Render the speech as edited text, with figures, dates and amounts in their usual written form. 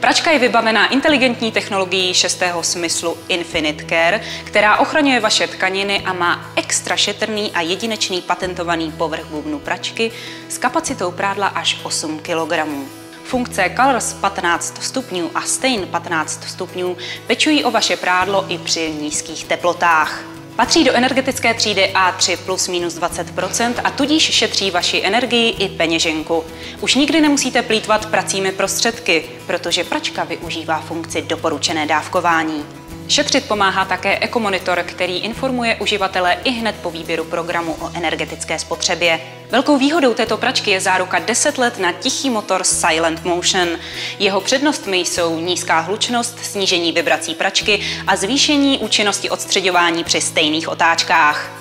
Pračka je vybavená inteligentní technologií šestého smyslu Infinite Care, která ochraňuje vaše tkaniny a má extra šetrný a jedinečný patentovaný povrch bubnu pračky s kapacitou prádla až 8 kg. Funkce Colors 15 stupňů a Stain 15 stupňů pečují o vaše prádlo i při nízkých teplotách. Patří do energetické třídy A3 plus minus 20% a tudíž šetří vaši energii i peněženku. Už nikdy nemusíte plýtvat pracími prostředky, protože pračka využívá funkci doporučené dávkování. Šetřit pomáhá také Ekomonitor, který informuje uživatele i hned po výběru programu o energetické spotřebě. Velkou výhodou této pračky je záruka 10 let na tichý motor Silent Motion. Jeho přednostmi jsou nízká hlučnost, snížení vibrací pračky a zvýšení účinnosti odstřeďování při stejných otáčkách.